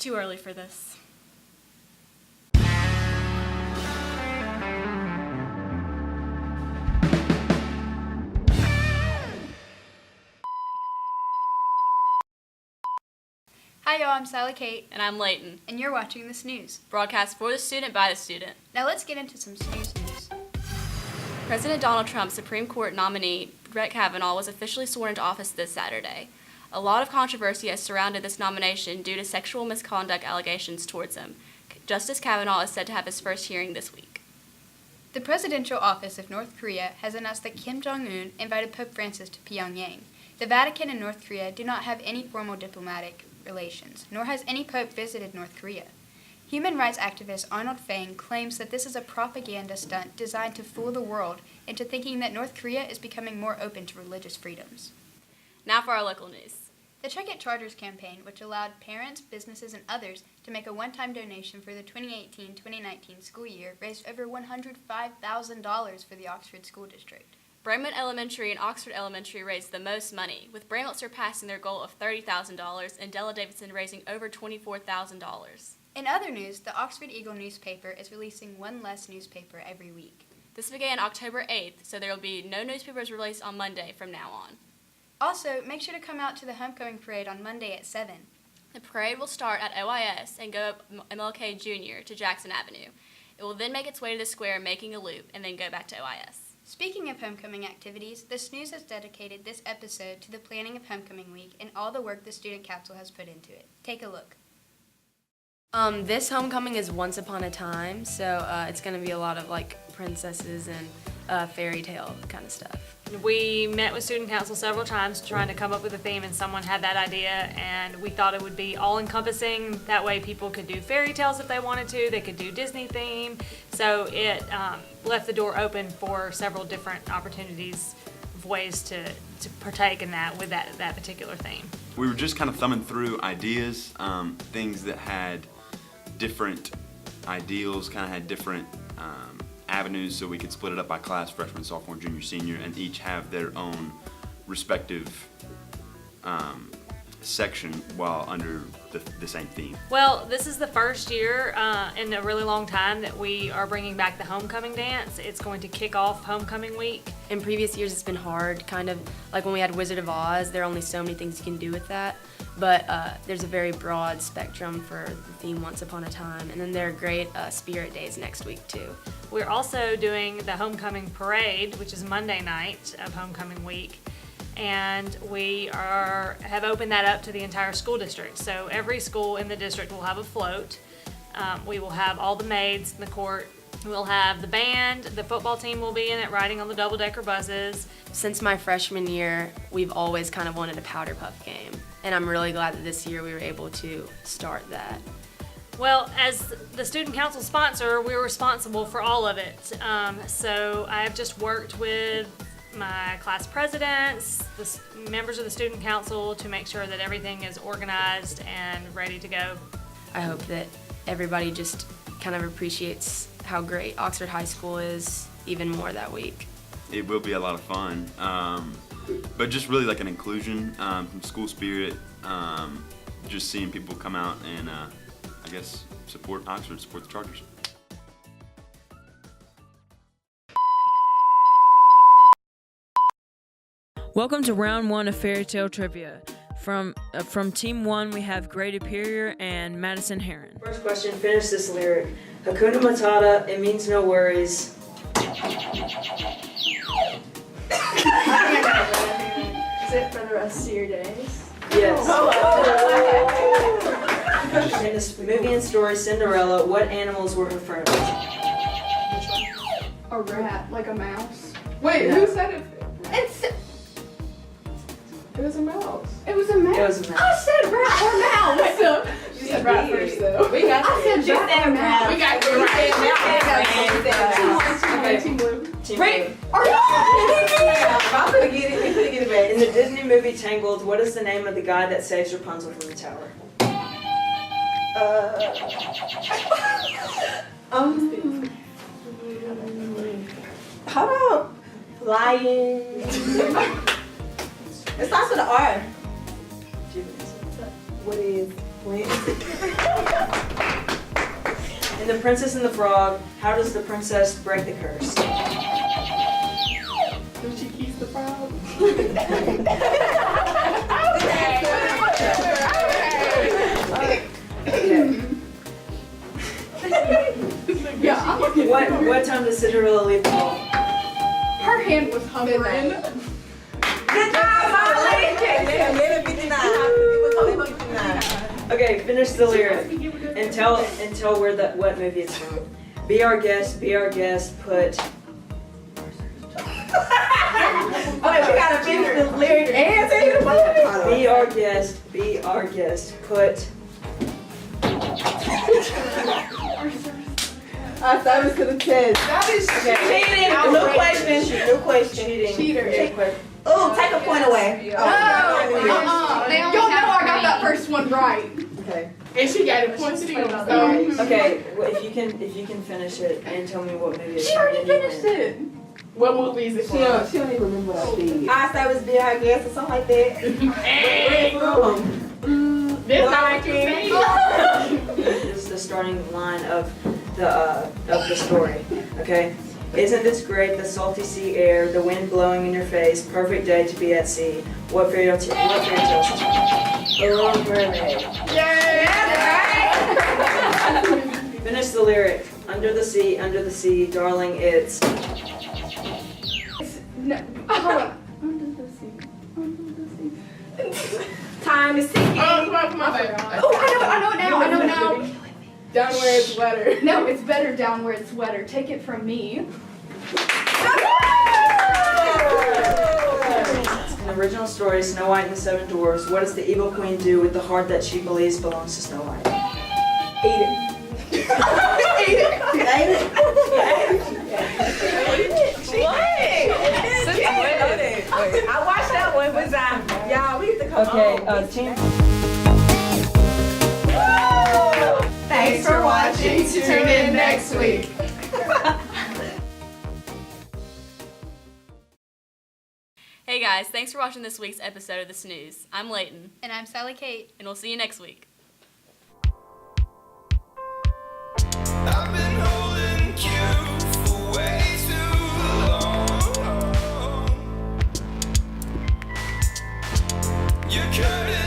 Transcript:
too early for this. Hi y'all, I'm Sally Kate. And I'm Layton. And you're watching the Snooze. Broadcast for the student by the student. Now let's get into some Snooze news. President Donald Trump's Supreme Court nominee, Brett Kavanaugh, was officially sworn into office this Saturday. A lot of controversy has surrounded this nomination due to sexual misconduct allegations towards him. Justice Kavanaugh is said to have his first hearing this week. The presidential office of North Korea has announced that Kim Jong-un invited Pope Francis to Pyongyang. The Vatican and North Korea do not have any formal diplomatic relations, nor has any pope visited North Korea. Human rights activist Arnold Fang claims that this is a propaganda stunt designed to fool the world into thinking that North Korea is becoming more open to religious freedoms. Now for our local news. The Check It Chargers campaign, which allowed parents, businesses, and others to make a one-time donation for the 2018-2019 school year, raised over $105,000 for the Oxford School District. Braymont Elementary and Oxford Elementary raised the most money, with Braymont surpassing their goal of $30,000 and Della Davidson raising over $24,000. In other news, the Oxford Eagle newspaper is releasing one less newspaper every week. This began October 8th, so there will be no newspapers released on Monday from now on. Also, make sure to come out to the homecoming parade on Monday at 7. The parade will start at OIS and go up MLK Jr. to Jackson Avenue. It will then make its way to the square, making a loop, and then go back to OIS. Speaking of homecoming activities, the Snooze has dedicated this episode to the planning of homecoming week and all the work the student council has put into it. Take a look. This homecoming is once upon a time, so it's going to be a lot of like princesses and fairy tale kind of stuff. We met with student council several times trying to come up with a theme, and someone had that idea, and we thought it would be all-encompassing. That way people could do fairy tales if they wanted to, they could do Disney theme, so it left the door open for several different opportunities of ways to partake in that with that particular theme. We were just kind of thumbing through ideas, things that had different ideals, kind of had different avenues, so we could split it up by class, freshman, sophomore, junior, senior, and each have their own respective section while under the same theme. Well, this is the first year in a really long time that we are bringing back the homecoming dance. It's going to kick off homecoming week. In previous years it's been hard, kind of like when we had Wizard of Oz, there are only so many things you can do with that, but there's a very broad spectrum for the theme Once Upon a Time, and then there are great spirit days next week too. We're also doing the homecoming parade, which is Monday night of homecoming week, and we have opened that up to the entire school district. So every school in the district will have a float. We will have all the maids in the court. We'll have the band, the football team will be in it riding on the double-decker buses. Since my freshman year, we've always kind of wanted a powder puff game, and I'm really glad that this year we were able to start that. Well, as the student council sponsor, we're responsible for all of it. So I have just worked with my class presidents, the members of the student council to make sure that everything is organized and ready to go. I hope that everybody just kind of appreciates how great Oxford High School is even more that week. It will be a lot of fun, but just really like an inclusion, some school spirit, just seeing people come out and I guess support Oxford, support the Chargers. Welcome to round one of Fairy Tale Trivia. From Team 1, we have Grady Perrier and Madison Heron. First question, finish this lyric. Hakuna Matata, it means no worries. Is it for the rest of your days? Yes. In this movie and story, Cinderella, what animals were her friends? A rat, like a mouse. Wait, who said it? It was a mouse. It was a mouse. It was a mouse. I said rat or mouse. So, you said rat first, though. We got it. I said rat or mouse. We got it. Okay. Team blue. Team blue. Are you I'm gonna get it. You're gonna get it back. In the Disney movie Tangled, what is the name of the guy that saves Rapunzel from the tower? How about flying? It starts with an R. What is In The Princess and the Frog, how does the princess break the curse? She keeps the frog. Yeah, I'm looking. What time does Cinderella leave the ball? Her hand was hovering. Good job, Molly! 11:59. Okay, finish the lyric and tell what movie it's from. Be our guest, put. Okay, we gotta finish the lyric and say the movie. Be our guest, put. I thought it was to the test. That is Cheating. New question. cheater. Oh, take a point away. Y'all know I got that first one right. Okay. And she got a point too. Okay. Well, if you can finish it and tell me what movie it's She from, already then you finished win. it. What movie is it She don't from? even remember what I did. I said it was Be Our Guest or something like that. This not what you say. This is the starting line of the story. Okay. Isn't this great? The salty sea air, the wind blowing in your face, perfect day to be at sea. What fairy tale? The Little Mermaid. Finish the lyric. Under the sea, darling, it's. No, hold on. Time is ticking. Oh, come on. Oh, I know it now. Down where it's wetter. No, it's better down where it's wetter. Take it from me. In the original story, Snow White and the Seven Dwarfs, what does the evil queen do with the heart that she believes belongs to Snow White? Eat it. I watched that one, but y'all, we get to come Okay, on. team. Thanks for watching. Tune in next week. Hey guys, thanks for watching this week's episode of The Snooze. I'm Layton, And I'm Sally Kate. and we'll see you next week. I've been holding you for way too long. You couldn't